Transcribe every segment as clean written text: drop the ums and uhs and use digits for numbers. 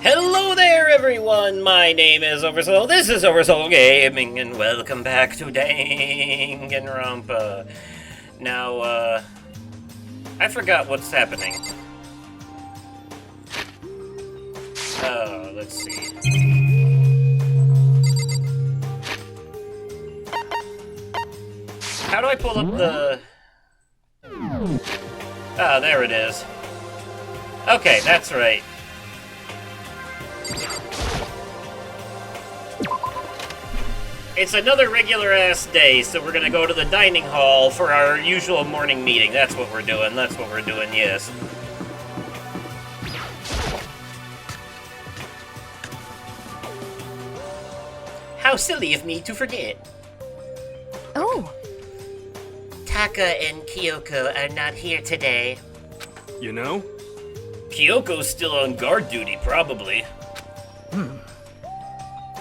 Hello there, everyone! My name is Oversoul, this is Oversoul Gaming, and welcome back to Danganronpa. Now, I forgot what's happening. Let's see. How do I pull up the... Ah, there it is. Okay, that's right. It's another regular-ass day, so we're gonna go to the dining hall for our usual morning meeting. That's what we're doing, yes. How silly of me to forget. Oh. Taka and Kyoko are not here today. You know? Kyoko's still on guard duty, probably.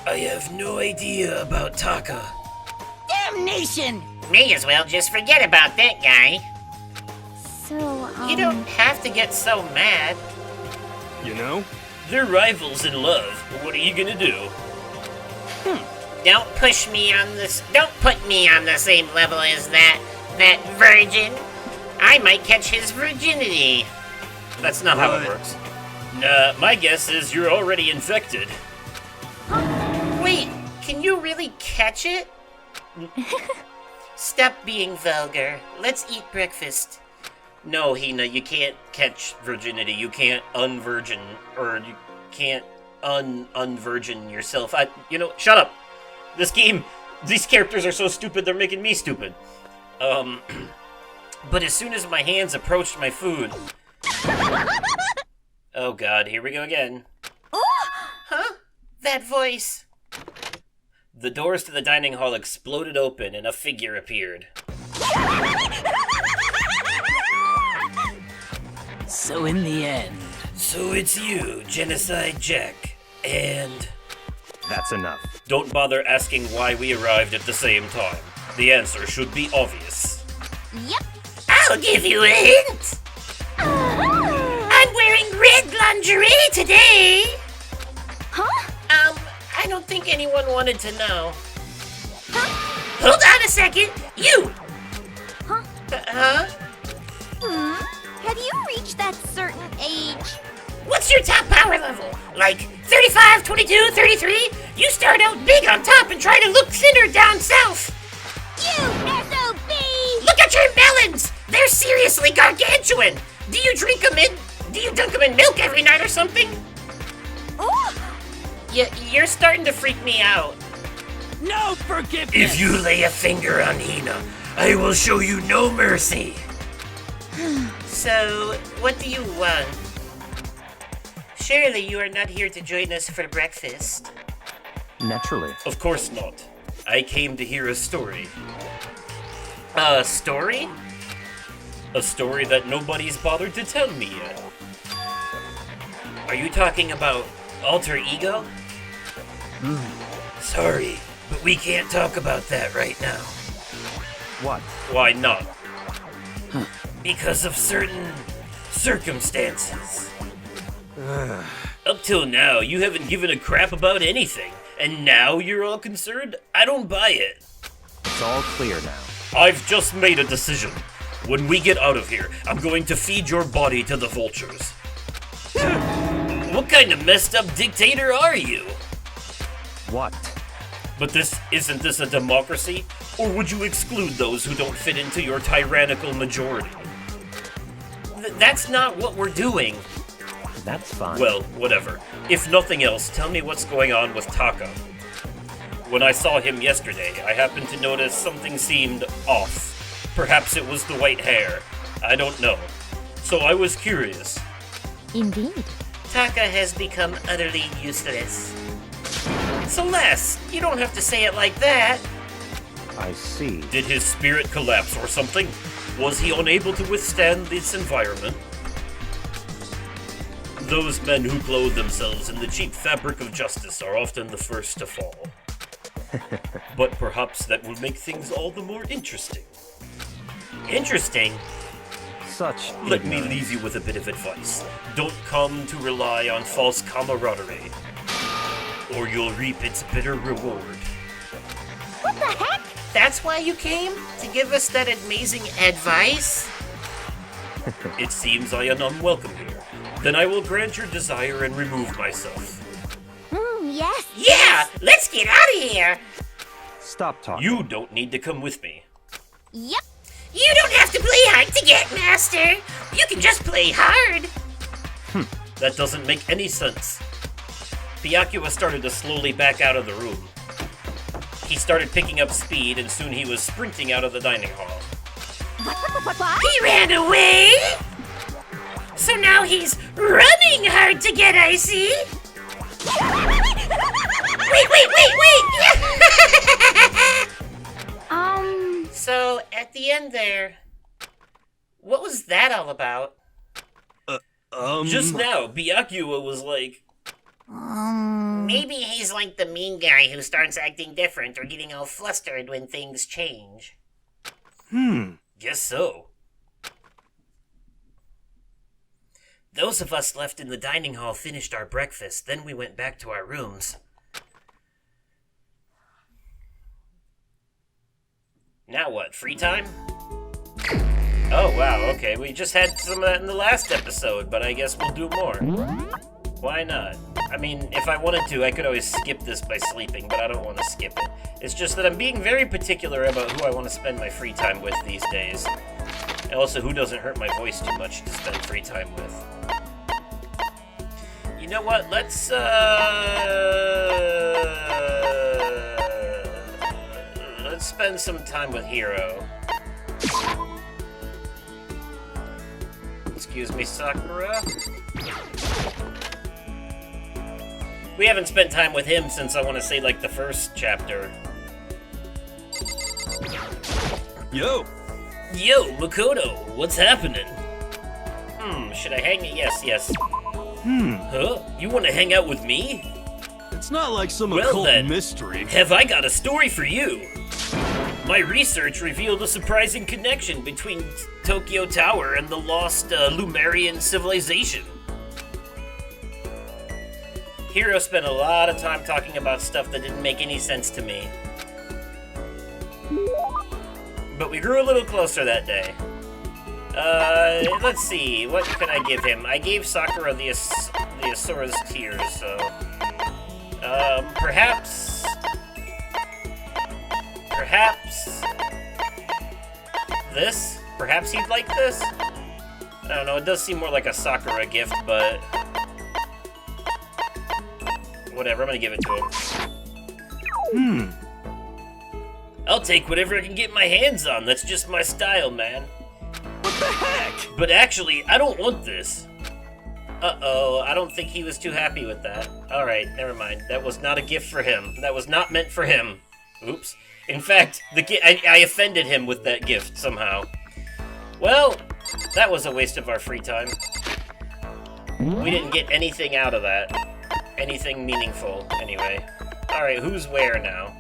I have no idea about Taka. Damnation! May as well just forget about that guy. So, You don't have to get so mad. You know? They're rivals in love. What are you gonna do? Don't push me on this. Don't put me on the same level as that virgin. I might catch his virginity. That's not how it works. Nah, my guess is you're already infected. Wait, can you really catch it? Stop being vulgar. Let's eat breakfast. No, Hina, you can't catch virginity. You can't unvirgin, or you can't unvirgin yourself. Shut up! This game, these characters are so stupid, they're making me stupid. But as soon as my hands approached my food... Oh god, here we go again. Huh? That voice. The doors to the dining hall exploded open and a figure appeared. So in the end... So it's you, Genocide Jack, and... That's enough. Don't bother asking why we arrived at the same time. The answer should be obvious. Yep. I'll give you a hint. I'm wearing red lingerie today. Huh? I don't think anyone wanted to know. Hold on a second. You. Huh? Huh? Have you reached that certain age? What's your top power level? Like 35, 22, 33? You start out big on top and try to look thinner down south. You SOB! Look at your melons! They're seriously gargantuan! Do you dunk them in milk every night or something? Oh! You're starting to freak me out. No forgiveness! If you lay a finger on Hina, I will show you no mercy. So, what do you want? Surely you are not here to join us for breakfast. Naturally. Of course not. I came to hear a story. A story? A story that nobody's bothered to tell me yet. Are you talking about alter ego? Sorry, but we can't talk about that right now. What? Why not? Because of certain circumstances. Up till now, you haven't given a crap about anything, and now you're all concerned? I don't buy it. It's all clear now. I've just made a decision. When we get out of here, I'm going to feed your body to the vultures. What kind of messed up dictator are you? What? But isn't this a democracy? Or would you exclude those who don't fit into your tyrannical majority? That's not what we're doing. That's fine. Well, whatever. If nothing else, tell me what's going on with Taka. When I saw him yesterday, I happened to notice something seemed off. Perhaps it was the white hair. I don't know. So I was curious. Indeed. Taka has become utterly useless. Celeste, you don't have to say it like that. I see. Did his spirit collapse or something? Was he unable to withstand this environment? Those men who clothe themselves in the cheap fabric of justice are often the first to fall. But perhaps that will make things all the more interesting. Interesting? Such Let me ignorance. leave you with a bit of advice. Don't come to rely on false camaraderie, or you'll reap its bitter reward. What the heck? That's why you came? To give us that amazing advice? It seems I am unwelcome here. Then I will grant your desire and remove myself. Yes. Yeah, let's get out of here. Stop talking. You don't need to come with me. Yep. You don't have to play hard to get, Master. You can just play hard. That doesn't make any sense. Byakuya started to slowly back out of the room. He started picking up speed, and soon he was sprinting out of the dining hall. What? He ran away. So now he's running hard to get, I see. Wait. So, at the end there, what was that all about? Just now, Byakuya was like, Maybe he's like the mean guy who starts acting different or getting all flustered when things change. guess so. Those of us left in the dining hall finished our breakfast, then we went back to our rooms. Now what, free time? Oh wow, okay, we just had some of that in the last episode, but I guess we'll do more. Why not? I mean, if I wanted to, I could always skip this by sleeping, but I don't want to skip it. It's just that I'm being very particular about who I want to spend my free time with these days. And also, who doesn't hurt my voice too much to spend free time with? You know what? Let's spend some time with Hiro. Excuse me, Sakura. We haven't spent time with him since I want to say like the first chapter. Yo! Yo, Makoto, what's happening? Should I hang it? Yes. Huh? You want to hang out with me? It's not like some Well occult then. mystery. Have I got a story for you? My research revealed a surprising connection between Tokyo Tower and the lost Lumerian civilization. Hiro spent a lot of time talking about stuff that didn't make any sense to me. But we grew a little closer that day. Let's see, what can I give him? I gave Sakura the Asura's Tears, so... Perhaps this? Perhaps he'd like this? I don't know, it does seem more like a Sakura gift, but... whatever, I'm gonna give it to him. I'll take whatever I can get my hands on, that's just my style, man. What the heck? But actually, I don't want this. Uh-oh, I don't think he was too happy with that. Alright, never mind. That was not a gift for him. That was not meant for him. Oops. In fact, I offended him with that gift, somehow. Well, that was a waste of our free time. We didn't get anything out of that. Anything meaningful, anyway. Alright, who's where now?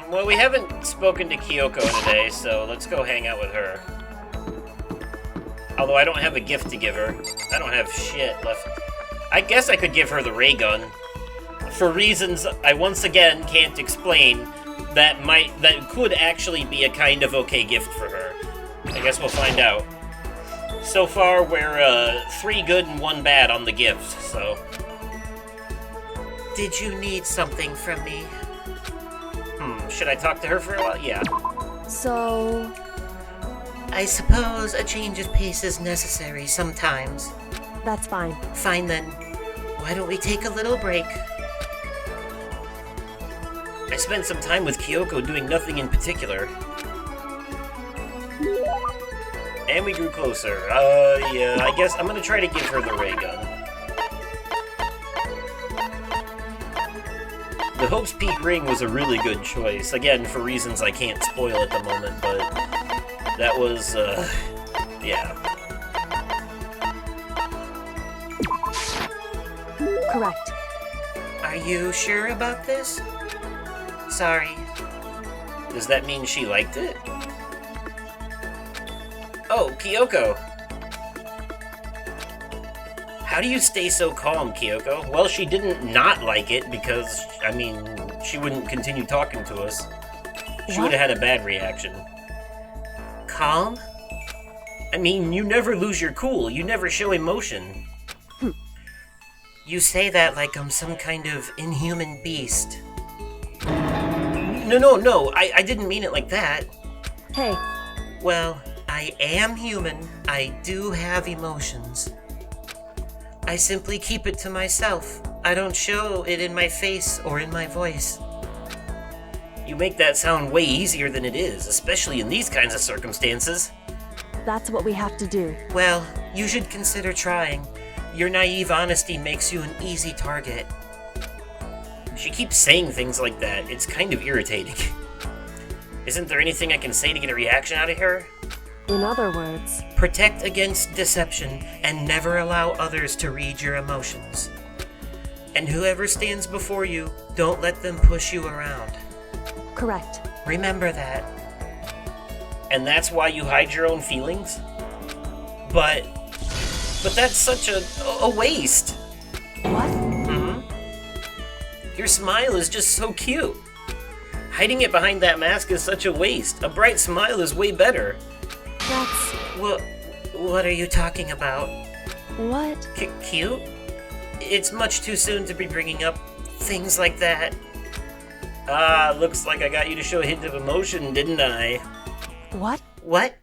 Well, we haven't spoken to Kyoko today, so let's go hang out with her. Although I don't have a gift to give her. I don't have shit left. I guess I could give her the ray gun. For reasons I once again can't explain, that could actually be a kind of okay gift for her. I guess we'll find out. So far, we're 3 good and 1 bad on the gifts, so... Did you need something from me? Should I talk to her for a while? Yeah. So, I suppose a change of pace is necessary sometimes. that's fine. Fine then. Why don't we take a little break? I spent some time with Kyoko doing nothing in particular. And we grew closer. Yeah, I guess I'm gonna try to give her the ray gun. The Hope's Peak ring was a really good choice. Again, for reasons I can't spoil at the moment, but that was, yeah. Correct. Are you sure about this? Sorry. Does that mean she liked it? Oh, Kyoko. How do you stay so calm, Kyoko? Well, she didn't not like it because, I mean, she wouldn't continue talking to us. She would have had a bad reaction. Calm? I mean, you never lose your cool. You never show emotion. You say that like I'm some kind of inhuman beast. No, I didn't mean it like that. Hey, Well, I am human. I do have emotions. I simply keep it to myself. I don't show it in my face or in my voice. You make that sound way easier than it is, especially in these kinds of circumstances. that's what we have to do. Well, you should consider trying. Your naive honesty makes you an easy target. She keeps saying things like that. It's kind of irritating. Isn't there anything I can say to get a reaction out of her? In other words, Protect against deception and never allow others to read your emotions. And whoever stands before you, don't let them push you around. correct. Remember that. And that's why you hide your own feelings? But that's such a waste. What? Your smile is just so cute. Hiding it behind that mask is such a waste. A bright smile is way better. That's... What are you talking about? what? Cute? It's much too soon to be bringing up things like that. Ah, looks like I got you to show a hint of emotion, didn't I? What? What?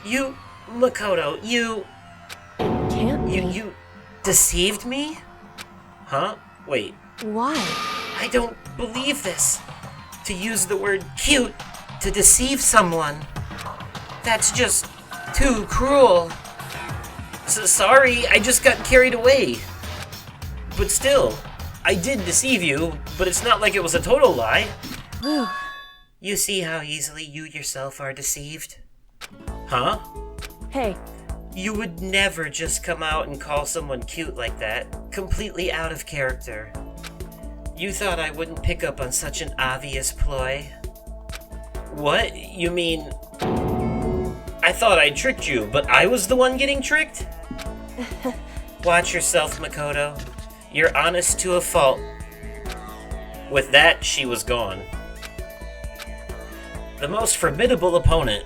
You, Makoto, you Can't be. you deceived me? Huh? Wait, Why? I don't believe this. To use the word cute to deceive someone. That's just too cruel. Sorry, I just got carried away. But still, I did deceive you, but it's not like it was a total lie. Whew. You see how easily you yourself are deceived? Huh? Hey, You would never just come out and call someone cute like that, completely out of character. You thought I wouldn't pick up on such an obvious ploy? What? You mean... I thought I tricked you, but I was the one getting tricked? Watch yourself, Makoto. You're honest to a fault. With that, she was gone. The most formidable opponent.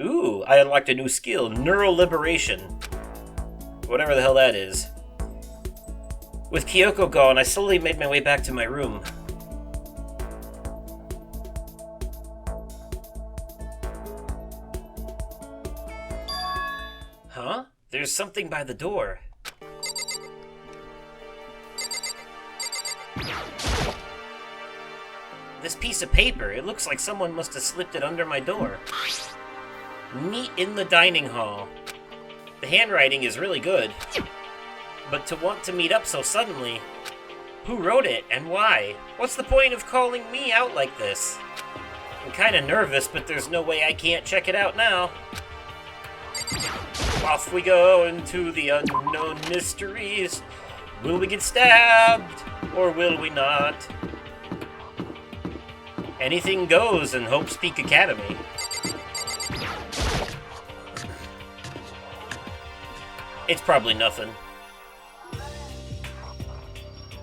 Ooh, I unlocked a new skill, Neural Liberation. Whatever the hell that is. With Kyoko gone, I slowly made my way back to my room. Huh? There's something by the door. This piece of paper, it looks like someone must have slipped it under my door. Meet in the dining hall. The handwriting is really good. But to want to meet up so suddenly... Who wrote it and why? What's the point of calling me out like this? I'm kinda nervous, but there's no way I can't check it out now. Off we go into the unknown mysteries. Will we get stabbed? Or will we not? Anything goes in Hope's Peak Academy. It's probably nothing.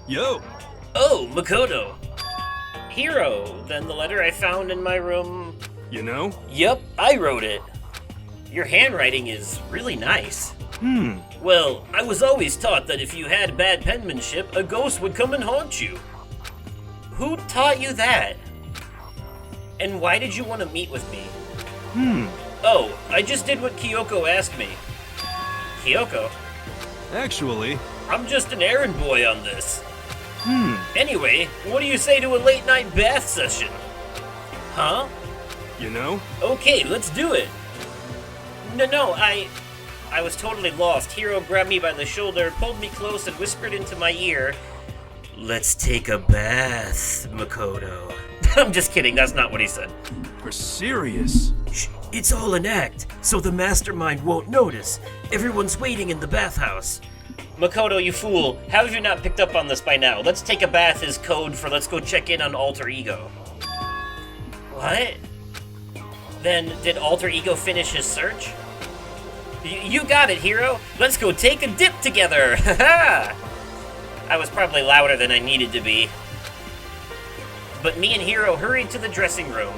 Yo! Oh, Makoto! Hero, then the letter I found in my room... You know? Yep, I wrote it. Your handwriting is really nice. Well, I was always taught that if you had bad penmanship, a ghost would come and haunt you. Who taught you that? And why did you want to meet with me? Oh, I just did what Kyoko asked me. Kyoko? Actually, I'm just an errand boy on this. Anyway, what do you say to a late night bath session? Huh? you know? Okay, let's do it. No, I was totally lost. Hiro grabbed me by the shoulder, pulled me close, and whispered into my ear, "Let's take a bath, Makoto." I'm just kidding, that's not what he said. For serious? Shh, it's all an act, so the mastermind won't notice. Everyone's waiting in the bathhouse. Makoto, you fool. How have you not picked up on this by now? Let's take a bath is code for let's go check in on Alter Ego. What? Then, did Alter Ego finish his search? You got it, Hero. Let's go take a dip together. Haha! I was probably louder than I needed to be. But me and Hero hurried to the dressing room.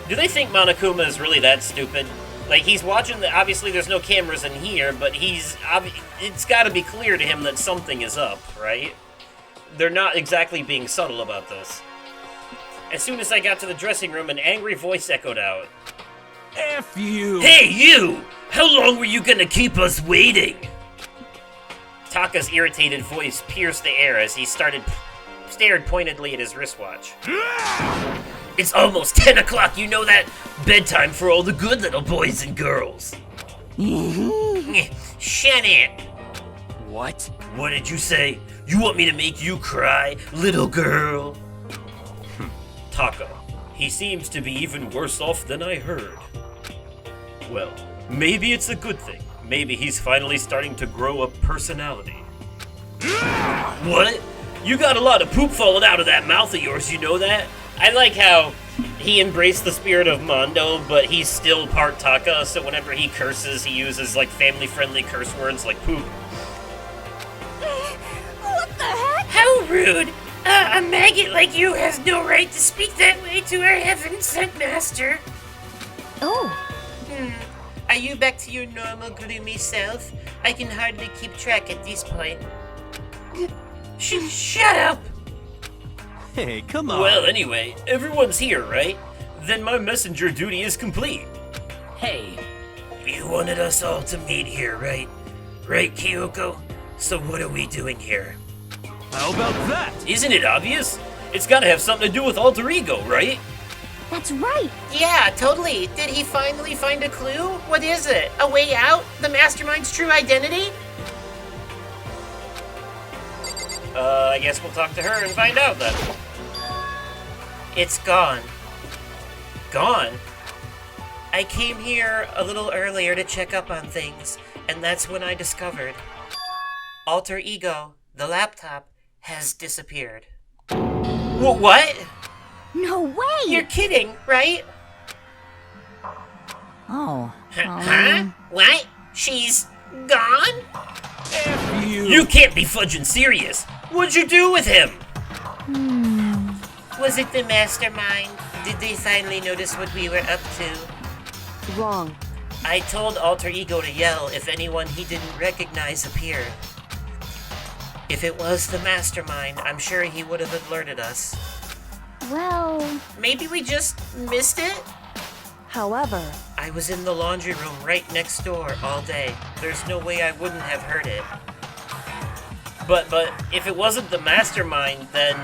Do they think Monokuma is really that stupid? Like, he's watching obviously there's no cameras in here, but it's gotta be clear to him that something is up, right? They're not exactly being subtle about this. As soon as I got to the dressing room, an angry voice echoed out. F you! Hey, you! How long were you gonna keep us waiting? Taka's irritated voice pierced the air as he stared pointedly at his wristwatch. It's almost 10 o'clock, you know that? Bedtime for all the good little boys and girls. Shut it. What? What did you say? You want me to make you cry, little girl? Taka. He seems to be even worse off than I heard. Well, maybe it's a good thing. Maybe he's finally starting to grow a personality. What? You got a lot of poop falling out of that mouth of yours, you know that? I like how he embraced the spirit of Mondo, but he's still part Taka, so whenever he curses, he uses, like, family-friendly curse words like poop. What the heck? How rude! A maggot like you has no right to speak that way to our heaven-sent master. Oh, Are you back to your normal gloomy self? I can hardly keep track at this point. Shut up! Hey, come on. Well, anyway, everyone's here, right? Then my messenger duty is complete. Hey. You wanted us all to meet here, right? Right, Kyoko? So what are we doing here? How about that? Isn't it obvious? It's gotta have something to do with Alter Ego, right? that's right. Yeah, totally. Did he finally find a clue? What is it? A way out? The mastermind's true identity? I guess we'll talk to her and find out then. It's gone. Gone? I came here a little earlier to check up on things, and that's when I discovered Alter Ego, the laptop, has disappeared. What? No way. You're kidding, right? Oh. Huh? What? She's gone? F you! You can't be fudging serious! What'd you do with him? Was it the mastermind? Did they finally notice what we were up to? Wrong. I told Alter Ego to yell if anyone he didn't recognize appeared. If it was the mastermind, I'm sure he would have alerted us. Well, Maybe we just missed it? However, I was in the laundry room right next door all day. There's no way I wouldn't have heard it. But if it wasn't the mastermind, then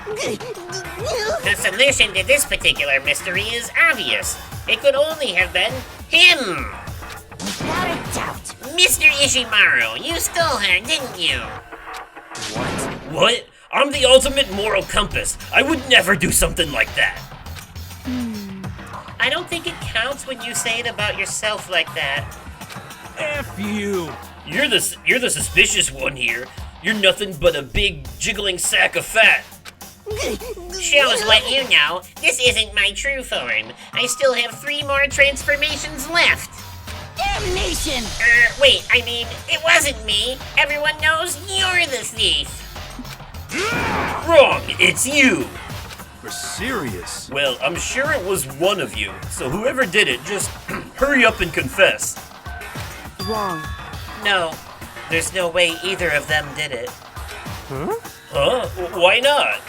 The solution to this particular mystery is obvious. It could only have been him! without a doubt. Mr. Ishimaru, you stole her, didn't you? what? I'm the ultimate moral compass. I would never do something like that. I don't think it counts when you say it about yourself like that. F you! You're the suspicious one here. You're nothing but a big jiggling sack of fat. Shows what you know. This isn't my true form. I still have 3 more transformations left. Damnation! Wait, I mean, it wasn't me. Everyone knows you're the thief. Wrong. It's you. We're serious. Well, I'm sure it was one of you. So whoever did it, just hurry up and confess. wrong. No, there's no way either of them did it. Huh? Why not?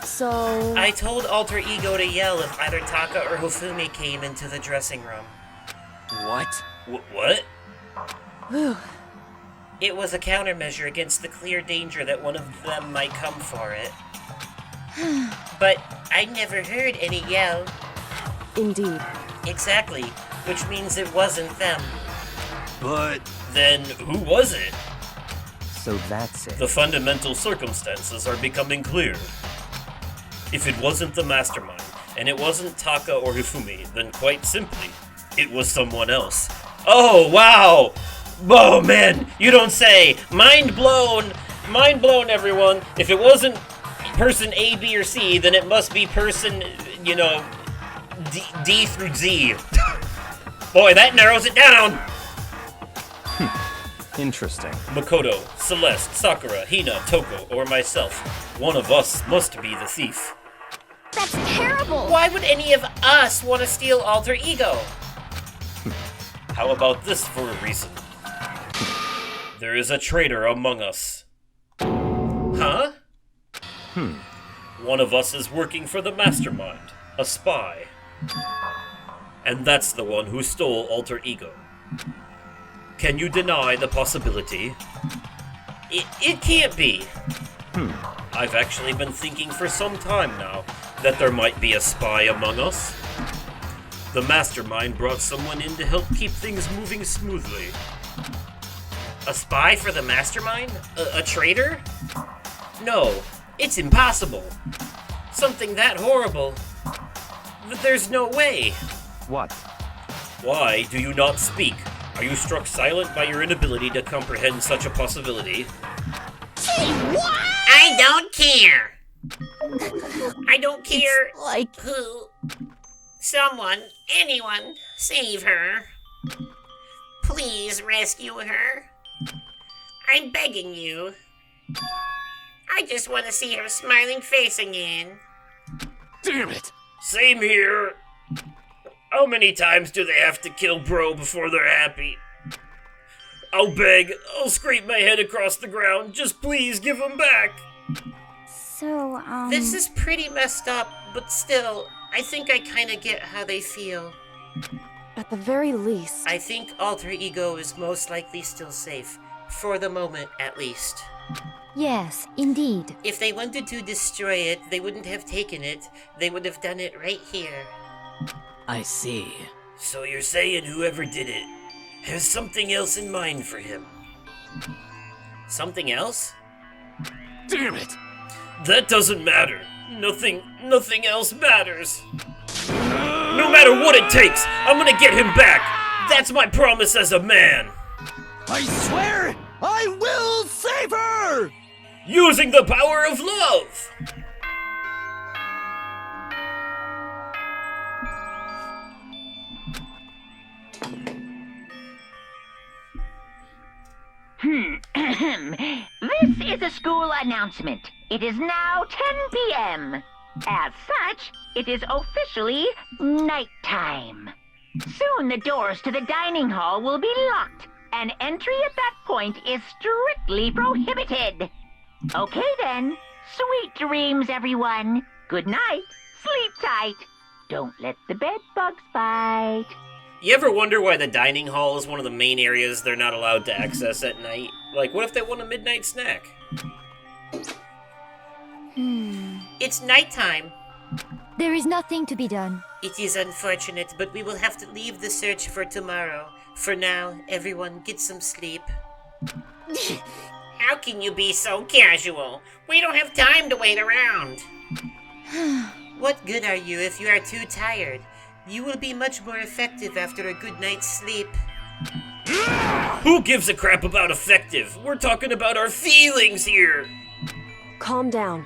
So, I told Alter Ego to yell if either Taka or Hofumi came into the dressing room. What? What? whew, It was a countermeasure against the clear danger that one of them might come for it. But I never heard any yell. indeed. Exactly, which means it wasn't them. But Then who was it? So that's it. The fundamental circumstances are becoming clear. If it wasn't the mastermind, and it wasn't Taka or Hifumi, then quite simply, it was someone else. Oh, wow! Oh man, you don't say. Mind blown. Mind blown, everyone. If it wasn't person A, B, or C, then it must be person, you know, D through Z. Boy, that narrows it down. Interesting. Makoto, Celeste, Sakura, Hina, Toko, or myself. One of us must be the thief. That's terrible! Why would any of us want to steal Alter Ego? How about this for a reason? There is a traitor among us. Huh? One of us is working for the mastermind, a spy. And that's the one who stole Alter Ego. Can you deny the possibility? It can't be. I've actually been thinking for some time now that there might be a spy among us. The mastermind brought someone in to help keep things moving smoothly. A spy for the mastermind? A traitor? No, it's impossible. Something that horrible. There's no way. What? Why do you not speak? Are you struck silent by your inability to comprehend such a possibility? I don't care. I don't care Like, who. Someone, anyone, save her. Please rescue her. I'm begging you. I just want to see her smiling face again. Damn it! Same here. How many times do they have to kill Bro before they're happy? I'll beg. I'll scrape my head across the ground. Just please give him back. So, This is pretty messed up, but still, I think I kind of get how they feel. at the very least, I think Alter Ego is most likely still safe. For the moment, at least. yes, indeed. If they wanted to destroy it, they wouldn't have taken it. They would have done it right here. I see. So you're saying whoever did it has something else in mind for him? Something else? Damn it! That doesn't matter. Nothing else matters. No matter what it takes, I'm gonna get him back. That's my promise as a man. I swear I will save her! Using the power of love. This is a school announcement. It is now 10 p.m. As such, it is officially nighttime. Soon the doors to the dining hall will be locked, and entry at that point is strictly prohibited. Okay then. Sweet dreams, everyone. Good night. Sleep tight. Don't let the bed bugs bite. You ever wonder why the dining hall is one of the main areas they're not allowed to access at night? Like, what if they want a midnight snack? It's nighttime. There is nothing to be done. It is unfortunate, but we will have to leave the search for tomorrow. For now, everyone get some sleep. How can you be so casual? We don't have time to wait around. What good are you if you are too tired? You will be much more effective after a good night's sleep. Who gives a crap about effective? We're talking about our feelings here. calm down.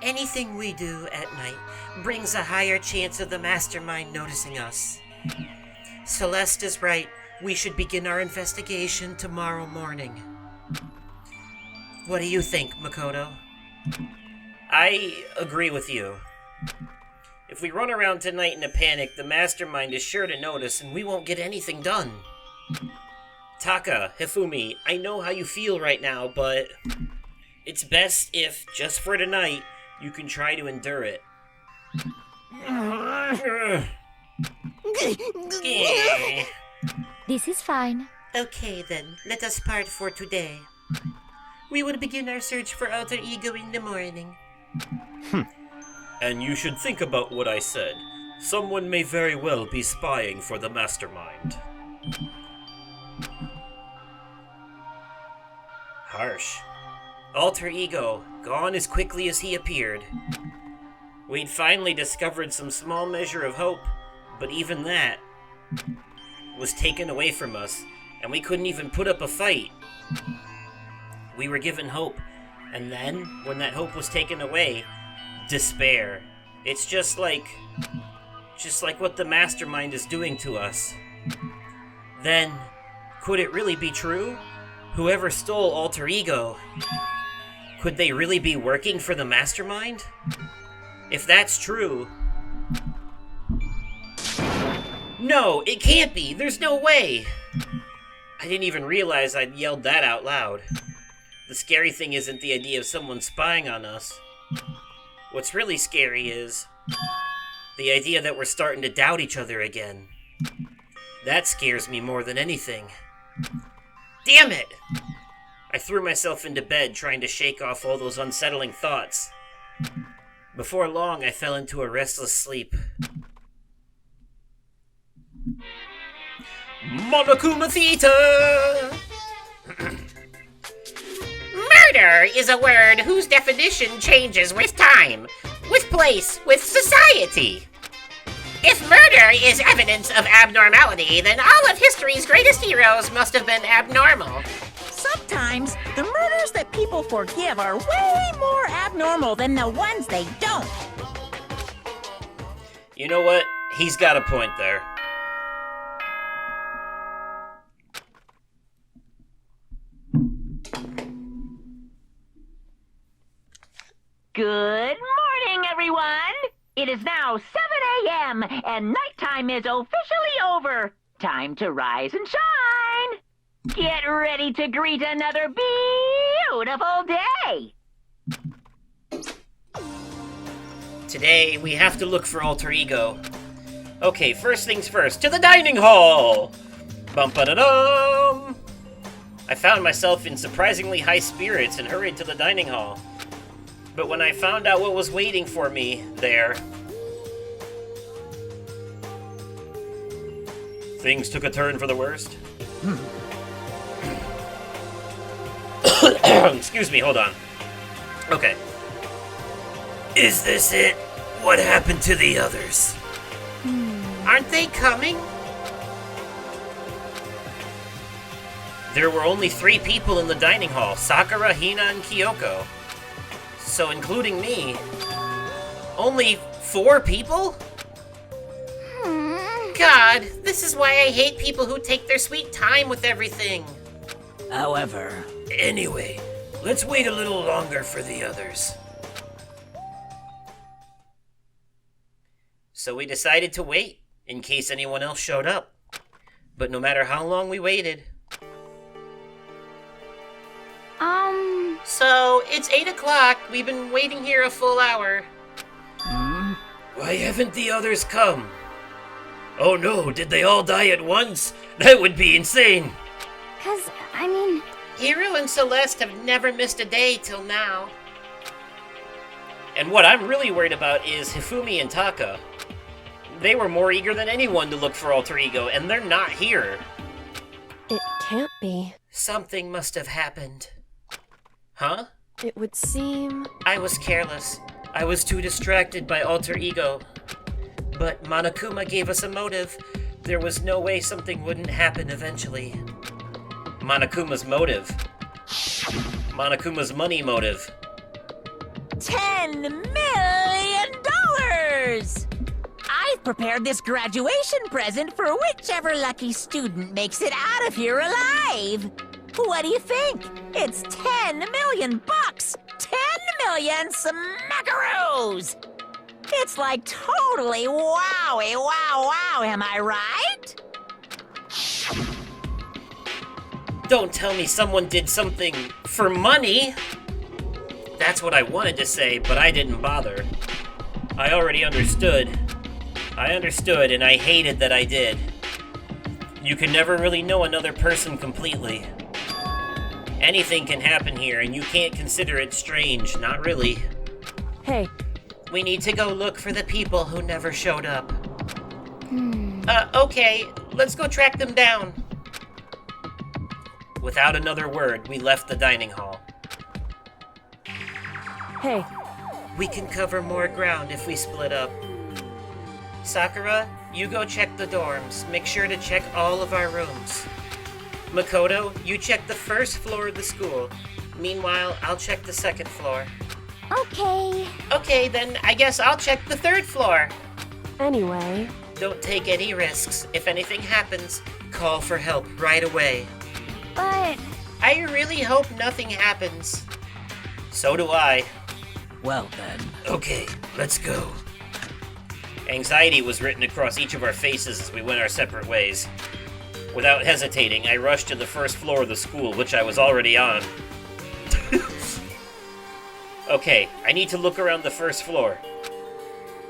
Anything we do at night brings a higher chance of the mastermind noticing us. Celeste is right. We should begin our investigation tomorrow morning. What do you think, Makoto? I agree with you. If we run around tonight in a panic, the mastermind is sure to notice and we won't get anything done. Taka, Hifumi, I know how you feel right now, but it's best if, just for tonight, you can try to endure it. Eh. This is fine. Okay then, let us part for today. We will begin our search for Alter Ego in the morning. And you should think about what I said. Someone may very well be spying for the mastermind. Harsh. Alter Ego, gone as quickly as he appeared. We'd finally discovered some small measure of hope, but even that was taken away from us and we couldn't even put up a fight. We were given hope, and then, when that hope was taken away, despair. It's just like what the mastermind is doing to us. Then, could it really be true? Whoever stole Alter Ego, could they really be working for the mastermind? If that's true... No, it can't be! There's no way! I didn't even realize I'd yelled that out loud. The scary thing isn't the idea of someone spying on us. What's really scary is the idea that we're starting to doubt each other again. That scares me more than anything. Damn it! I threw myself into bed trying to shake off all those unsettling thoughts. Before long, I fell into a restless sleep. Monokuma Theta! Murder is a word whose definition changes with time, with place, with society. If murder is evidence of abnormality, then all of history's greatest heroes must have been abnormal. Sometimes, the murders that people forgive are way more abnormal than the ones they don't. You know what? He's got a point there. Good morning, everyone! It is now 7 a.m., and nighttime is officially over. Time to rise and shine! Get ready to greet another beautiful day! Today, we have to look for Alter Ego. Okay, first things first, to the dining hall! Bum-ba-da-dum! I found myself in surprisingly high spirits and hurried to the dining hall. But when I found out what was waiting for me there, things took a turn for the worst. Excuse me, hold on. Okay. Is this it? What happened to the others? Aren't they coming? There were only 3 people in the dining hall, Sakura, Hina, and Kyoko. So including me, only 4 people? God, this is why I hate people who take their sweet time with everything. However, Anyway, let's wait a little longer for the others. So we decided to wait, in case anyone else showed up. But no matter how long we waited... So, it's 8 o'clock. We've been waiting here a full hour. Why haven't the others come? Oh no, did they all die at once? That would be insane! 'Cause, I mean... Hiro and Celeste have never missed a day till now. And what I'm really worried about is Hifumi and Taka. They were more eager than anyone to look for Alter Ego, and they're not here. It can't be. Something must have happened. Huh? It would seem... I was careless. I was too distracted by Alter Ego. But Monokuma gave us a motive. There was no way something wouldn't happen eventually. Monokuma's motive. Monokuma's money motive. $10 million! I've prepared this graduation present for whichever lucky student makes it out of here alive. What do you think? It's 10 million bucks! 10 million smackaroos! It's like totally wowie wow, am I right? Don't tell me someone did something for money! That's what I wanted to say, but I didn't bother. I already understood. I understood, and I hated that I did. You can never really know another person completely. Anything can happen here, and you can't consider it strange, not really. Hey, We need to go look for the people who never showed up. Okay, let's go track them down. Without another word, we left the dining hall. hey, We can cover more ground if we split up. Sakura, you go check the dorms. Make sure to check all of our rooms. Makoto, you check the first floor of the school. Meanwhile, I'll check the second floor. Okay. Okay, then I guess I'll check the third floor. Anyway, Don't take any risks. If anything happens, call for help right away. But I really hope nothing happens. So do I. Well then. Okay, let's go. Anxiety was written across each of our faces as we went our separate ways. Without hesitating, I rushed to the first floor of the school, which I was already on. Okay, I need to look around the first floor.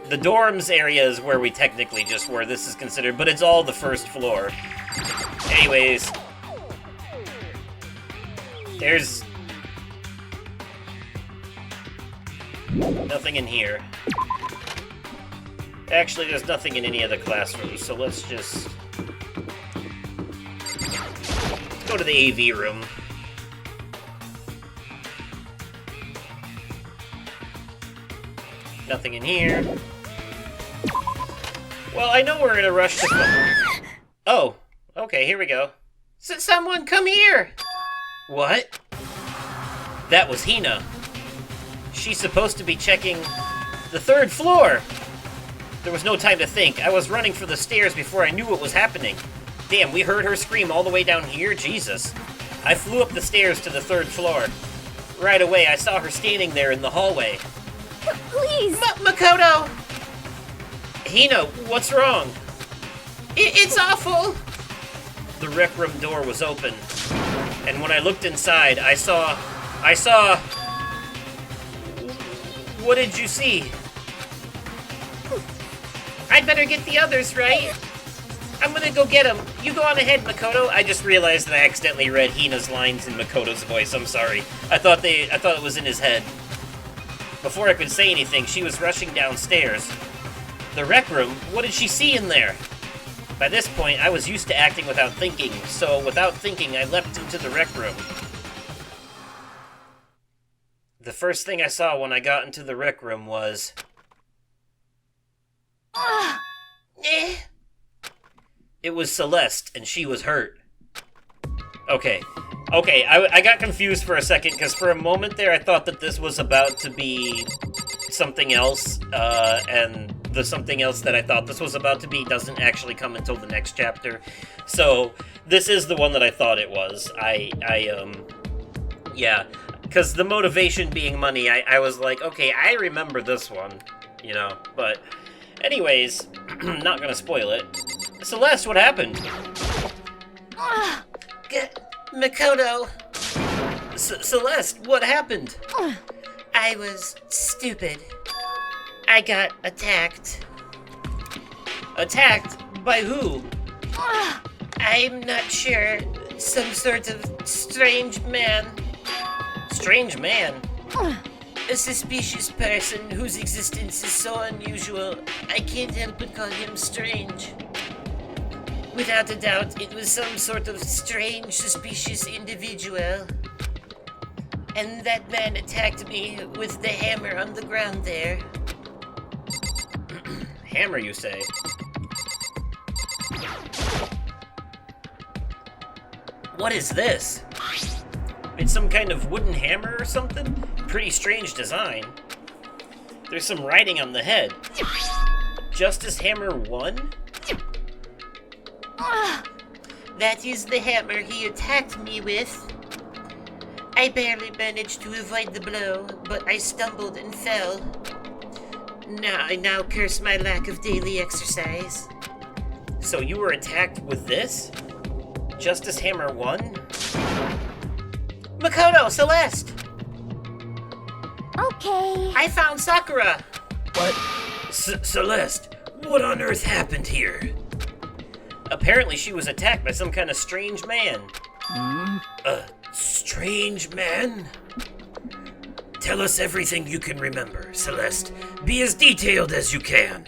The dorms area is where we technically just were, this is considered, but it's all the first floor. Anyways. There's nothing in here. Actually, there's nothing in any of the classrooms, so let's just go to the AV room. Nothing in here. Well, I know we're in a rush to... Oh, okay, here we go. Someone come here! What? That was Hina. She's supposed to be checking the third floor. There was no time to think. I was running for the stairs before I knew what was happening. Damn, we heard her scream all the way down here? Jesus. I flew up the stairs to the third floor. Right away, I saw her standing there in the hallway. please. Makoto! Hina, what's wrong? It's awful! The rec room door was open. And when I looked inside, I saw... What did you see? I'd better get the others, right? I'm gonna go get them. You go on ahead, Makoto. I just realized that I accidentally read Hina's lines in Makoto's voice. I'm sorry. I thought it was in his head. Before I could say anything, she was rushing downstairs. The rec room? What did she see in there? By this point, I was used to acting without thinking, so without thinking, I leapt into the rec room. The first thing I saw when I got into the rec room was... Eh. It was Celeste, and she was hurt. Okay, I got confused for a second, because for a moment there I thought that this was about to be something else, and the something else that I thought this was about to be doesn't actually come until the next chapter. So, this is the one that I thought it was. Yeah, because the motivation being money, I was like, okay, I remember this one, you know, but anyways, not gonna spoil it. Celeste, what happened? Makoto, Celeste, what happened? I was stupid. I got attacked. Attacked? By who? I'm not sure. Some sort of strange man. Strange man? A suspicious person whose existence is so unusual, I can't help but call him strange. Without a doubt, it was some sort of strange, suspicious individual. And that man attacked me with the hammer on the ground there. Hammer, you say? What is this? It's some kind of wooden hammer or something? Pretty strange design. There's some writing on the head. Justice Hammer 1? That is the hammer he attacked me with. I barely managed to avoid the blow, but I stumbled and fell. I now curse my lack of daily exercise. So you were attacked with this? Justice Hammer 1? Makoto, Celeste! Okay. I found Sakura! What? Celeste, what on earth happened here? Apparently she was attacked by some kind of strange man. A strange man? Tell us everything you can remember, Celeste. Be as detailed as you can.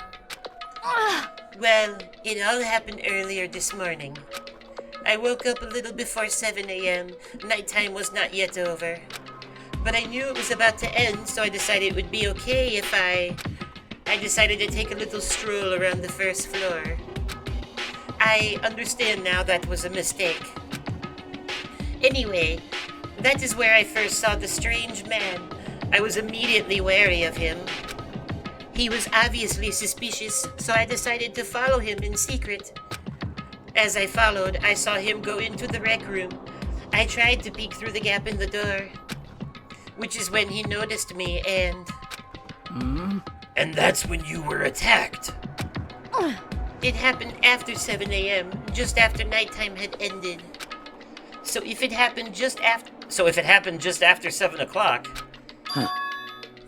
Well, it all happened earlier this morning. I woke up a little before 7 a.m. Nighttime was not yet over. But I knew it was about to end, so I decided it would be okay if I decided to take a little stroll around the first floor. I understand now that was a mistake. Anyway, that is where I first saw the strange man. I was immediately wary of him. He was obviously suspicious, so I decided to follow him in secret. As I followed, I saw him go into the rec room. I tried to peek through the gap in the door, which is when he noticed me and... And that's when you were attacked. It happened after 7 a.m., just after nighttime had ended. So if it happened just after 7 o'clock...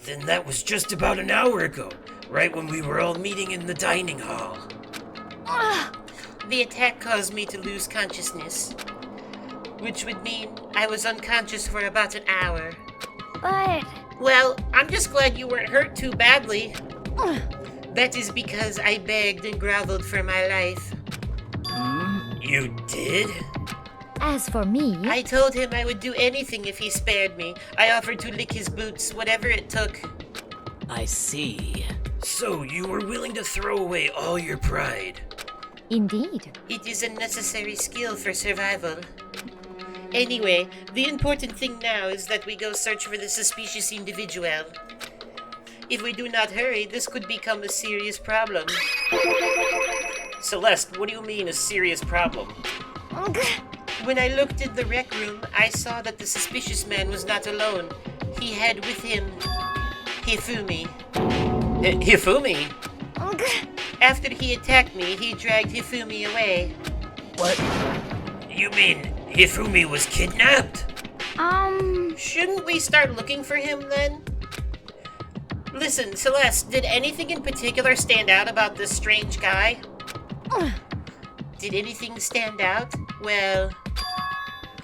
Then that was just about an hour ago, right when we were all meeting in the dining hall. The attack caused me to lose consciousness, which would mean I was unconscious for about an hour. But Well, I'm just glad you weren't hurt too badly. That is because I begged and groveled for my life. You did? as for me, I told him I would do anything if he spared me. I offered to lick his boots, whatever it took. I see. So you were willing to throw away all your pride? indeed. It is a necessary skill for survival. Anyway, the important thing now is that we go search for the suspicious individual. If we do not hurry, this could become a serious problem. Celeste, what do you mean a serious problem? When I looked in the rec room, I saw that the suspicious man was not alone. He had with him Hifumi. Hifumi? After he attacked me, he dragged Hifumi away. What? You mean Hifumi was kidnapped? Shouldn't we start looking for him then? Listen, Celeste, did anything in particular stand out about this strange guy? Did anything stand out? Well,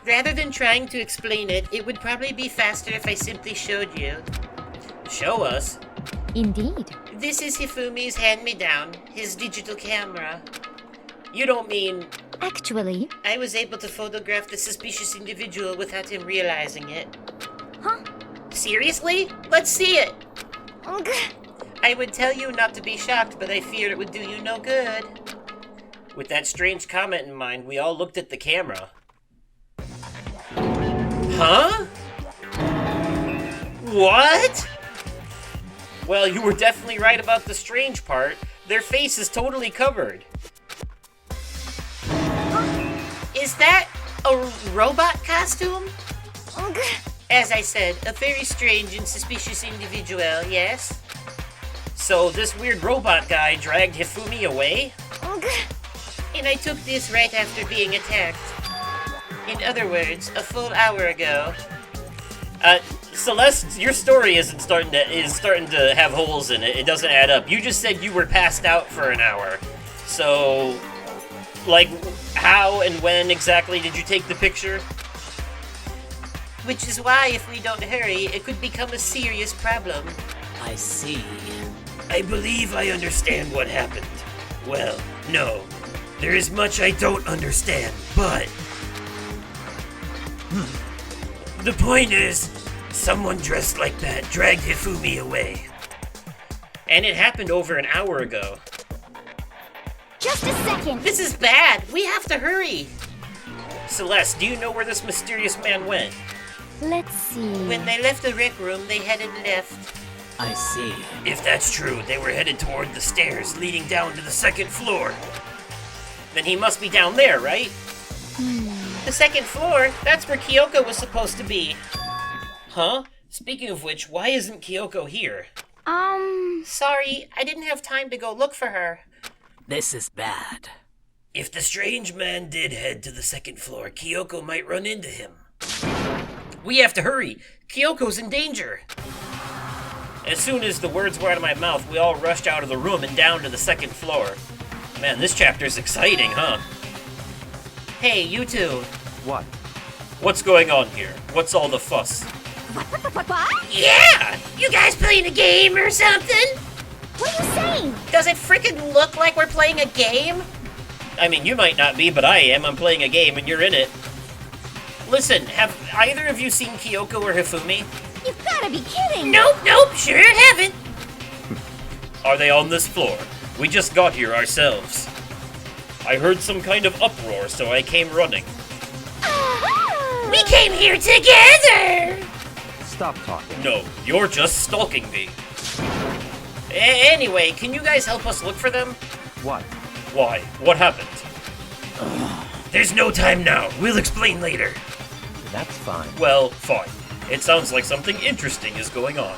rather than trying to explain it, it would probably be faster if I simply showed you. Show us. Indeed. This is Hifumi's hand-me-down, his digital camera. You don't mean... Actually, I was able to photograph the suspicious individual without him realizing it. huh? Seriously? Let's see it! I would tell you not to be shocked, but I fear it would do you no good. With that strange comment in mind, we all looked at the camera. Huh? What? Well, you were definitely right about the strange part. Their face is totally covered. Is that a robot costume? As I said, a very strange and suspicious individual, yes? So this weird robot guy dragged Hifumi away? And I took this right after being attacked. In other words, a full hour ago. Celeste, your story is starting to have holes in it. It doesn't add up. You just said you were passed out for an hour. So, like, how and when exactly did you take the picture? Which is why, if we don't hurry, it could become a serious problem. I see. I believe I understand what happened. Well, no. There is much I don't understand, but... The point is, someone dressed like that dragged Hifumi away. And it happened over an hour ago. Just a second. This is bad. We have to hurry. Celeste, do you know where this mysterious man went? Let's see. When they left the rec room, they headed left. I see. If that's true, they were headed toward the stairs leading down to the second floor. Then he must be down there, right? The second floor? That's where Kyoko was supposed to be. Huh? Speaking of which, why isn't Kyoko here? Sorry, I didn't have time to go look for her. This is bad. If the strange man did head to the second floor, Kyoko might run into him. We have to hurry. Kyoko's in danger. As soon as the words were out of my mouth, we all rushed out of the room and down to the second floor. Man, this chapter's exciting, huh? Hey, you two. What? What's going on here? What's all the fuss? Yeah! You guys playing a game or something? What are you saying? Does it frickin' look like we're playing a game? I mean, you might not be, but I am. I'm playing a game and you're in it. Listen, have either of you seen Kyoko or Hifumi? You've gotta be kidding! Nope, sure haven't. Are they on this floor? We just got here ourselves. I heard some kind of uproar, so I came running. We came here together! Stop talking. No, you're just stalking me. Anyway, can you guys help us look for them? What? Why? What happened? There's no time now. We'll explain later. That's fine. Well, fine. It sounds like something interesting is going on.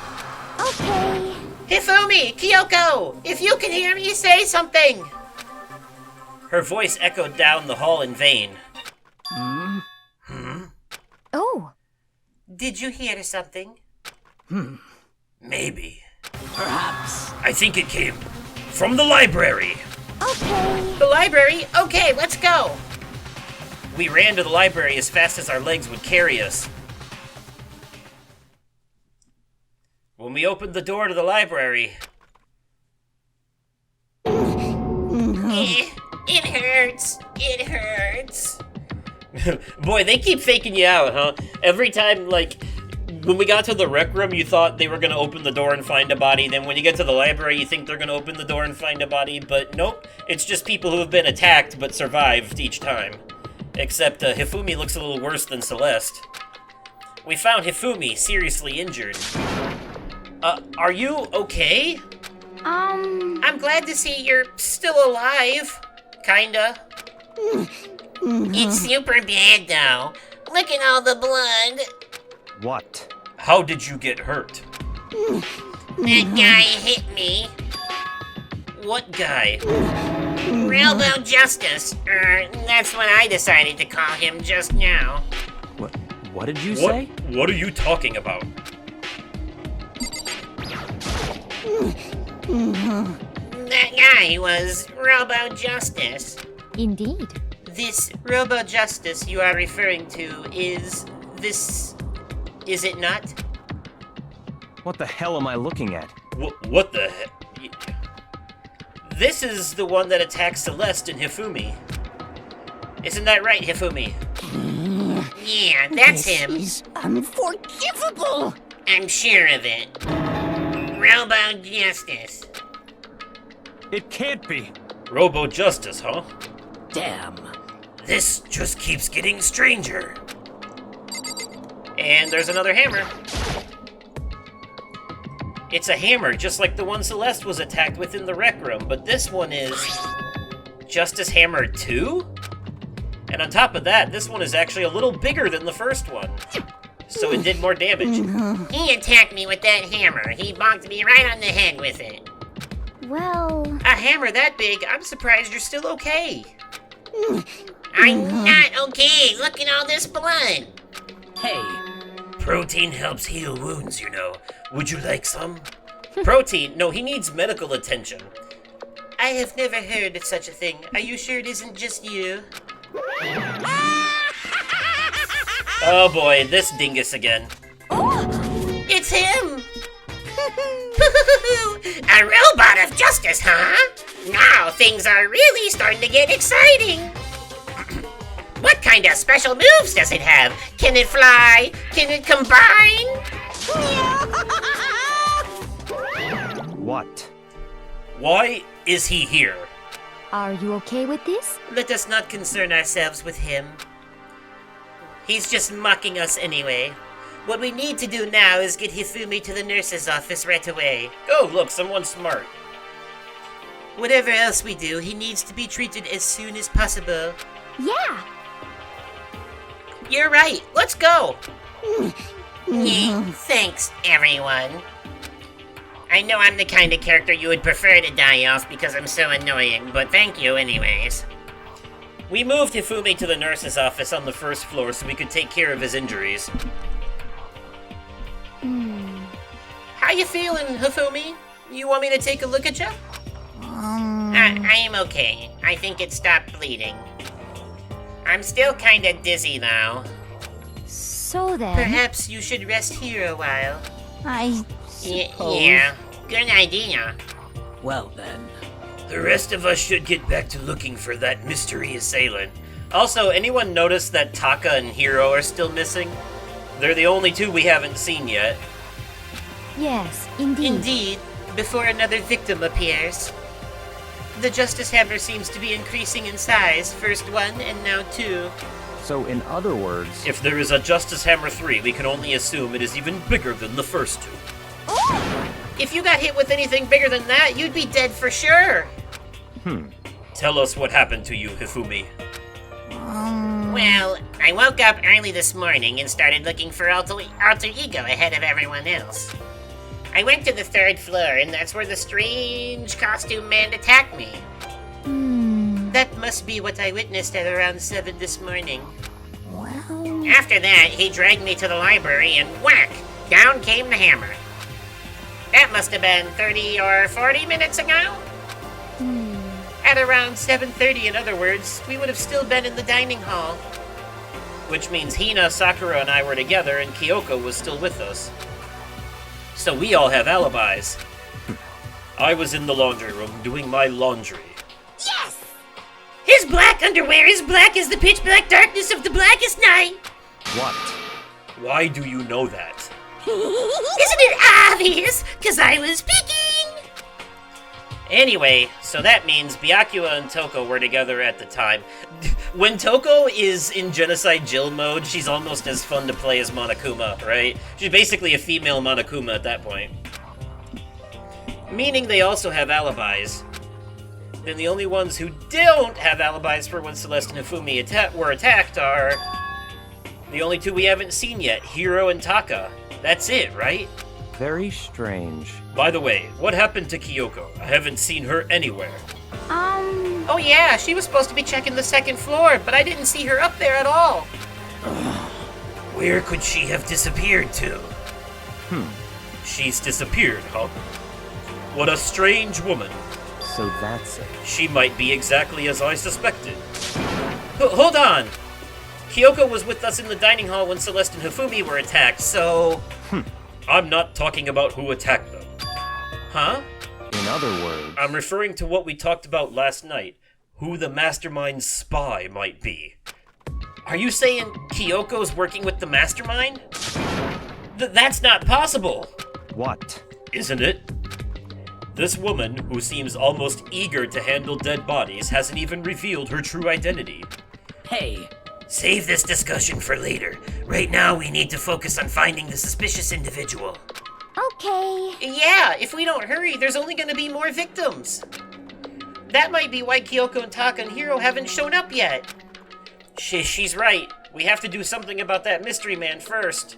Okay. Hifumi, Kyoko, if you can hear me, say something. Her voice echoed down the hall in vain. Oh. Did you hear something? Maybe. Perhaps. I think it came from the library. Okay. The library? Okay, let's go. We ran to the library as fast as our legs would carry us. When we opened the door to the library, It hurts. It hurts. boy, they keep faking you out, huh? Every time, like, when we got to the rec room, you thought they were gonna open the door and find a body. Then when you get to the library, you think they're gonna open the door and find a body. But nope, it's just people who have been attacked but survived each time. Except Hifumi looks a little worse than Celeste. We found Hifumi seriously injured. Are you okay? I'm glad to see you're still alive. Kinda. It's super bad, though. Look at all the blood. What? How did you get hurt? That guy hit me. What guy? Railroad Justice. That's what I decided to call him just now. What did you say? What are you talking about? That guy was Robo Justice. Indeed. This Robo Justice you are referring to is it not? What the hell am I looking at? What the heck? This is the one that attacked Celeste and Hifumi. Isn't that right, Hifumi? Yeah, that's him. Is unforgivable. I'm sure of it. Robo Justice. It can't be. Robo Justice, huh? Damn. This just keeps getting stranger. And there's another hammer. It's a hammer, just like the one Celeste was attacked with in the rec room, but this one is Justice Hammer 2? And on top of that, this one is actually a little bigger than the first one. So it did more damage. He attacked me with that hammer. He bonked me right on the head with it. Well, A hammer that big, I'm surprised you're still okay. I'm not okay. Look at all this blood. Hey, Protein helps heal wounds, you know. Would you like some? Protein? No, he needs medical attention. I have never heard of such a thing. Are you sure it isn't just you? Oh boy, this dingus again. It's him! A robot of justice, huh? Now things are really starting to get exciting. What kind of special moves does it have? Can it fly? Can it combine? What? Why is he here? are you okay with this? Let us not concern ourselves with him. He's just mocking us anyway. What we need to do now is get Hifumi to the nurse's office right away. Oh, look, someone smart. Whatever else we do, he needs to be treated as soon as possible. Yeah. You're right. Let's go. Thanks, everyone. I know I'm the kind of character you would prefer to die off because I'm so annoying, but thank you anyways. We moved Hifumi to the nurse's office on the first floor so we could take care of his injuries. How you feeling, Hifumi? You want me to take a look at you? I am okay. I think it stopped bleeding. I'm still kinda dizzy now. So then, Perhaps you should rest here a while. I suppose. Yeah, good idea. well then. The rest of us should get back to looking for that mystery assailant. Also, anyone notice that Taka and Hiro are still missing? They're the only two we haven't seen yet. yes, indeed. Indeed, before another victim appears. The Justice Hammer seems to be increasing in size, first one and now two. So, in other words... If there is a Justice Hammer 3, we can only assume it is even bigger than the first two. If you got hit with anything bigger than that, you'd be dead for sure. Tell us what happened to you, Hifumi. Well, I woke up early this morning and started looking for alter ego ahead of everyone else. I went to the 3rd floor, and that's where the strange costume man attacked me. That must be what I witnessed at around 7 this morning. Well, After that, he dragged me to the library, and whack! Down came the hammer. That must have been 30 or 40 minutes ago. At around 7:30, in other words, we would have still been in the dining hall. Which means Hina, Sakura, and I were together, and Kyoko was still with us. So we all have alibis. I was in the laundry room doing my laundry. Yes! His black underwear is black as the pitch black darkness of the blackest night. What? Why do you know that? Isn't it obvious? 'Cause I was peeking. Anyway, so that means Byakuya and Toko were together at the time. When Toko is in Genocide Jill mode, she's almost as fun to play as Monokuma, right? She's basically a female Monokuma at that point. Meaning they also have alibis. Then the only ones who don't have alibis for when Celeste and Hifumi were attacked are... the only two we haven't seen yet, Hiro and Taka. That's it, right? Very strange. By the way, what happened to Kyoko? I haven't seen her anywhere. Oh yeah, she was supposed to be checking the 2nd floor, but I didn't see her up there at all. Where could she have disappeared to? She's disappeared, huh? What a strange woman. So that's it. She might be exactly as I suspected. Hold on! Kyoko was with us in the dining hall when Celeste and Hifumi were attacked, so... I'm not talking about who attacked them. Huh? In other words... I'm referring to what we talked about last night. Who the mastermind spy might be. Are you saying Kyoko's working with the mastermind? That's not possible! What? Isn't it? This woman, who seems almost eager to handle dead bodies, hasn't even revealed her true identity. Hey, Save this discussion for later. Right now, we need to focus on finding the suspicious individual. Okay. Yeah, if we don't hurry, there's only gonna be more victims. That might be why Kyoko and Taka and Hiro haven't shown up yet. She's right. We have to do something about that mystery man first.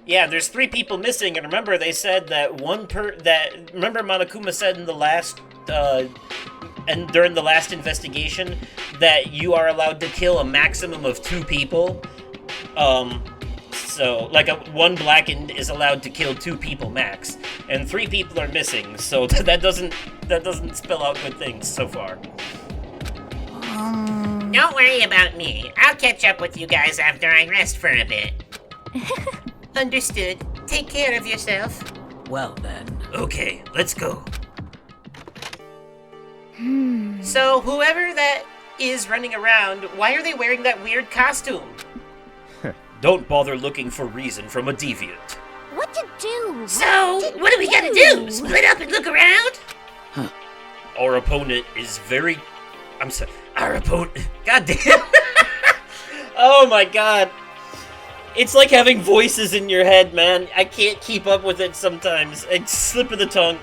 Yeah, there's 3 people missing, and remember they said that remember Monokuma said in the last, and during the last investigation, that you are allowed to kill a maximum of 2 people? So, like, one blackened is allowed to kill 2 people max, and 3 people are missing, so that doesn't spell out good things so far. Don't worry about me. I'll catch up with you guys after I rest for a bit. Understood. Take care of yourself. well then. Okay, let's go. So, whoever that is running around, why are they wearing that weird costume? Don't bother looking for reason from a deviant. What to do? So, what do we gotta do? Split up and look around? Our opponent is very... I'm sorry. Our opponent... God damn. Oh my god. It's like having voices in your head, man. I can't keep up with it sometimes. It's slip of the tongue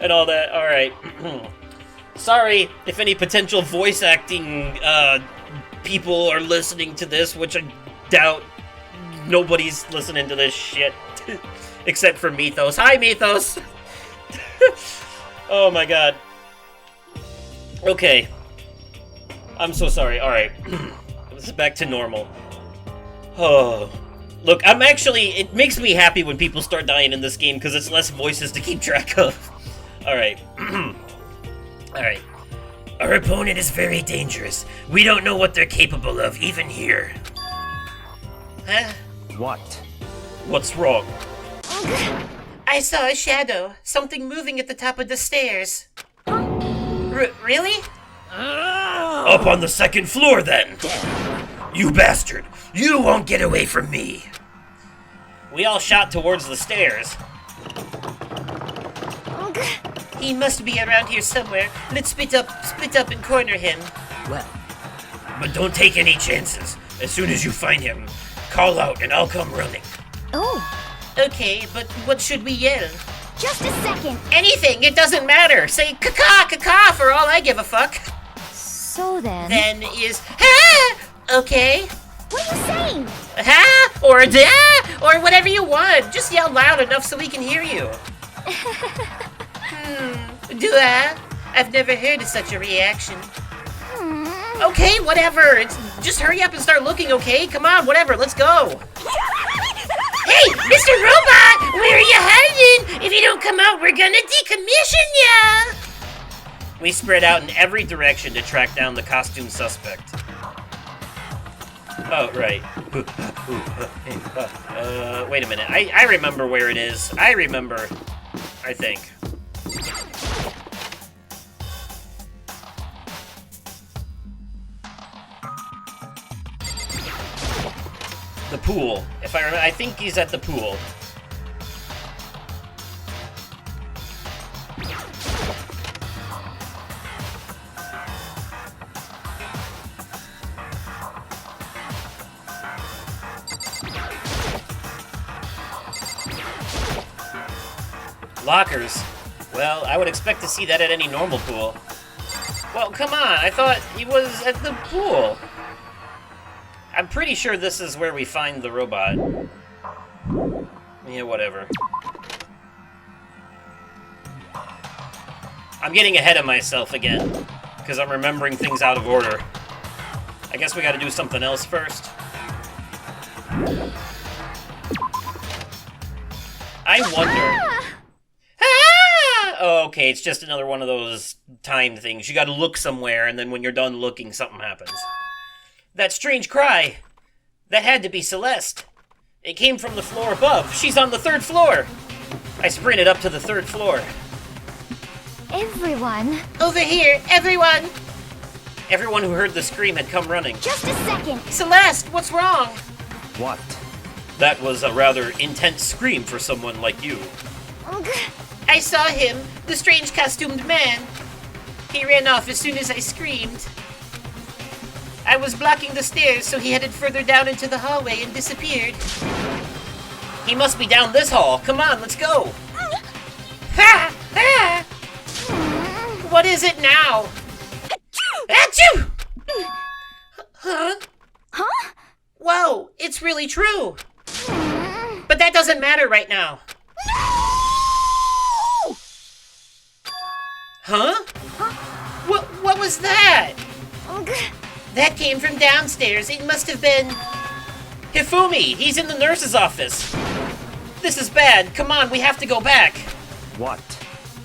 and all that. Alright. Sorry if any potential voice acting people are listening to this, which I doubt nobody's listening to this shit. Except for Mythos. Hi, Mythos! Oh my god. Okay. I'm so sorry. Alright. This is back to normal. Oh. Look, it makes me happy when people start dying in this game because it's less voices to keep track of. Alright. Alright. Our opponent is very dangerous. We don't know what they're capable of, even here. Huh? What? What's wrong? I saw a shadow. Something moving at the top of the stairs. Really? Up on the 2nd floor, then! You bastard! You won't get away from me! We all shot towards the stairs. He must be around here somewhere. Let's split up and corner him. Well, But don't take any chances. As soon as you find him, call out and I'll come running. Oh, Okay, but what should we yell? just a second. Anything, it doesn't matter. Say caca, caca for all I give a fuck. So then, Then is ha! Okay. what are you saying? Ha! Or da! Or whatever you want. Just yell loud enough so we can hear you. Do I? I've never heard of such a reaction. Okay, whatever. Just hurry up and start looking, okay? Come on, whatever, let's go. Hey, Mr. Robot! Where are you hiding? If you don't come out, we're gonna decommission ya! We spread out in every direction to track down the costume suspect. Oh, right. Wait a minute. I remember where it is. I think. The pool. If I remember, I think he's at the pool. Lockers. Well, I would expect to see that at any normal pool. Well, come on, I thought he was at the pool. I'm pretty sure this is where we find the robot. Yeah, whatever. I'm getting ahead of myself again, because I'm remembering things out of order. I guess we gotta do something else first. I wonder... Oh, okay, it's just another one of those timed things. You gotta look somewhere, and then when you're done looking, something happens. That strange cry! That had to be Celeste. It came from the floor above. She's on the 3rd floor! I sprinted up to the 3rd floor. Everyone, Over here, everyone! Everyone who heard the scream had come running. just a second. Celeste, what's wrong? What? That was a rather intense scream for someone like you. Ugh. I saw him, the strange costumed man. He ran off as soon as I screamed. I was blocking the stairs, so he headed further down into the hallway and disappeared. He must be down this hall. Come on, let's go. Ha! Ha! What is it now? Achoo! Huh? Huh? Whoa, it's really true. But that doesn't matter right now. Huh? What was that? Ugh. That came from downstairs. It must have been... Hifumi, he's in the nurse's office. This is bad. Come on, we have to go back. What?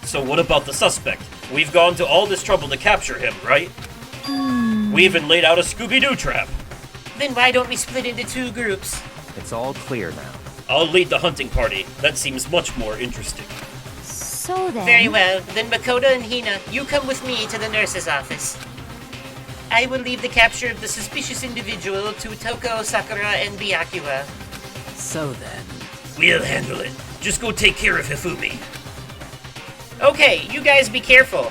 So what about the suspect? We've gone to all this trouble to capture him, right? We even laid out a Scooby-Doo trap. Then why don't we split into 2 groups? It's all clear now. I'll lead the hunting party. That seems much more interesting. So then, Very well. Then Makoto and Hina, you come with me to the nurse's office. I will leave the capture of the suspicious individual to Toko, Sakura, and Byakuya. So then, We'll handle it. Just go take care of Hifumi. Okay, you guys be careful.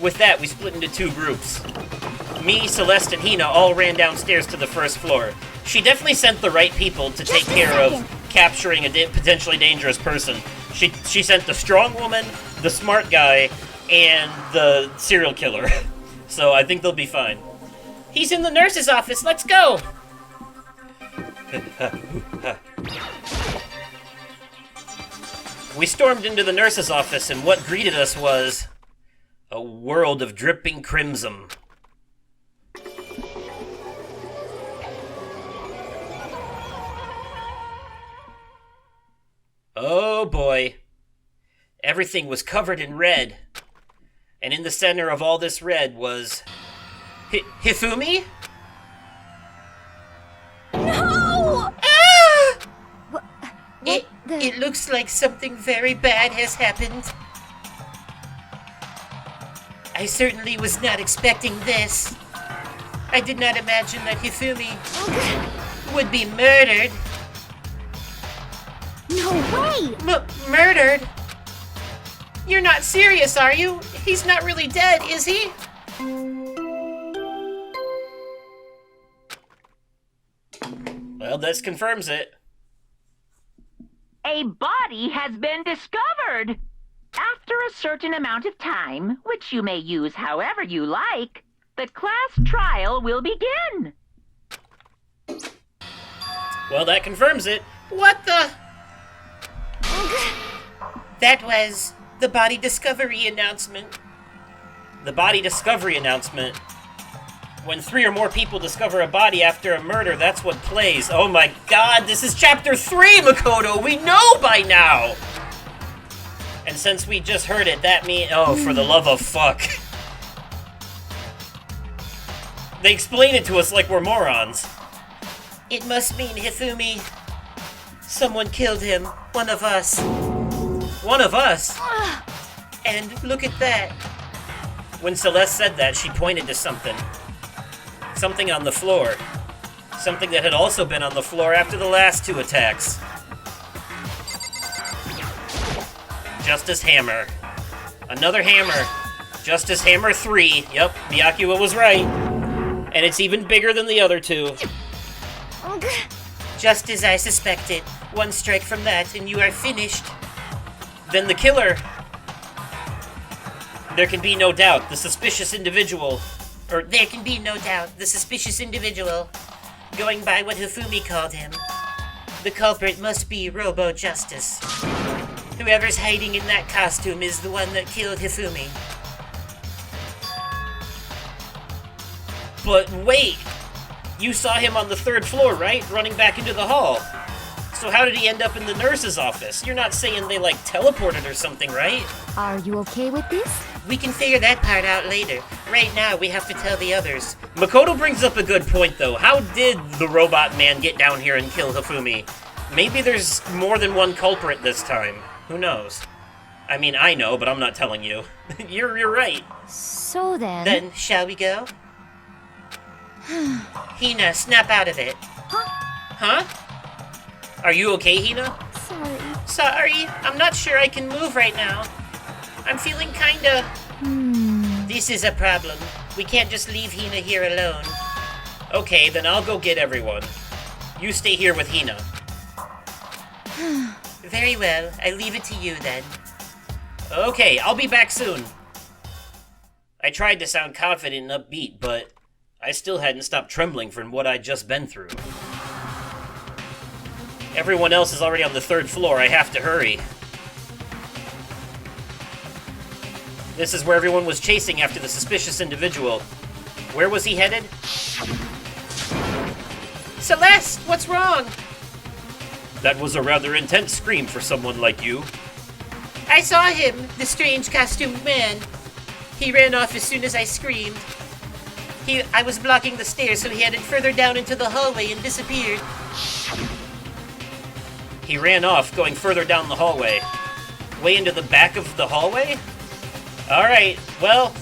With that, we split into 2 groups. Me, Celeste, and Hina all ran downstairs to the 1st floor. She definitely sent the right people to take Just a care second. of capturing a potentially dangerous person. She sent the strong woman, the smart guy, and the serial killer. So I think they'll be fine. He's in the nurse's office. Let's go. We stormed into the nurse's office, and what greeted us was a world of dripping crimson. Oh boy. Everything was covered in red. And in the center of all this red was... Hifumi? no! Ah! What It the? looks like something very bad has happened. I certainly was not expecting this. I did not imagine that Hifumi would be murdered. No way! Murdered? You're not serious, are you? He's not really dead, is he? Well, this confirms it. A body has been discovered. After a certain amount of time, which you may use however you like, the class trial will begin. Well, that confirms it. What the? That was the body discovery announcement. The body discovery announcement. When 3 or more people discover a body after a murder, that's what plays. Oh my god, this is chapter 3, Makoto! We know by now! And since we just heard it, that means... Oh, for the love of fuck. They explain it to us like we're morons. It must mean Hifumi. Someone killed him. One of us. One of us? And look at that. When Celeste said that, she pointed to something. Something on the floor. Something that had also been on the floor after the last 2 attacks. Justice Hammer. Another hammer. Justice Hammer 3. Yep, Miyakua was right. And it's even bigger than the other 2. Just as I suspected. 1 strike from that, and you are finished. Then the killer. There can be no doubt. The suspicious individual. Or there can be no doubt. The suspicious individual. Going by what Hifumi called him. The culprit must be Robo Justice. Whoever's hiding in that costume is the one that killed Hifumi. But wait! You saw him on the 3rd floor, right? Running back into the hall. So how did he end up in the nurse's office? You're not saying they, like, teleported or something, right? Are you okay with this? We can figure that part out later. Right now, we have to tell the others. Makoto brings up a good point, though. How did the robot man get down here and kill Hifumi? Maybe there's more than one culprit this time. Who knows? I mean, I know, but I'm not telling you. You're right. So then... Then, shall we go? Hina, snap out of it. Huh? Are you okay, Hina? Sorry, I'm not sure I can move right now. I'm feeling kinda... This is a problem. We can't just leave Hina here alone. Okay, then I'll go get everyone. You stay here with Hina. Very well, I leave it to you then. Okay, I'll be back soon. I tried to sound confident and upbeat, but I still hadn't stopped trembling from what I'd just been through. Everyone else is already on the 3rd floor. I have to hurry. This is where everyone was chasing after the suspicious individual. Where was he headed? Celeste, what's wrong? That was a rather intense scream for someone like you. I saw him, the strange costumed man. He ran off as soon as I screamed. I was blocking the stairs, so he headed further down into the hallway and disappeared. He ran off, going further down the hallway. Way into the back of the hallway? Alright, well,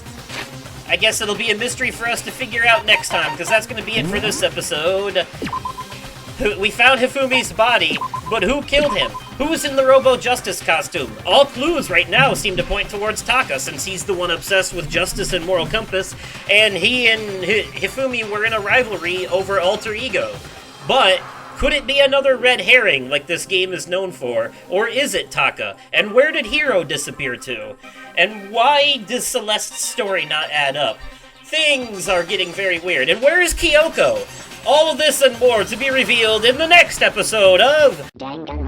I guess it'll be a mystery for us to figure out next time, because that's going to be it for this episode. We found Hifumi's body, but who killed him? Who's in the Robo Justice costume? All clues right now seem to point towards Taka, since he's the one obsessed with justice and moral compass, and he and Hifumi were in a rivalry over alter ego. But could it be another red herring like this game is known for? Or is it Taka? And where did Hiro disappear to? And why does Celeste's story not add up? Things are getting very weird. And where is Kyoko? All of this and more to be revealed in the next episode of Danganronpa.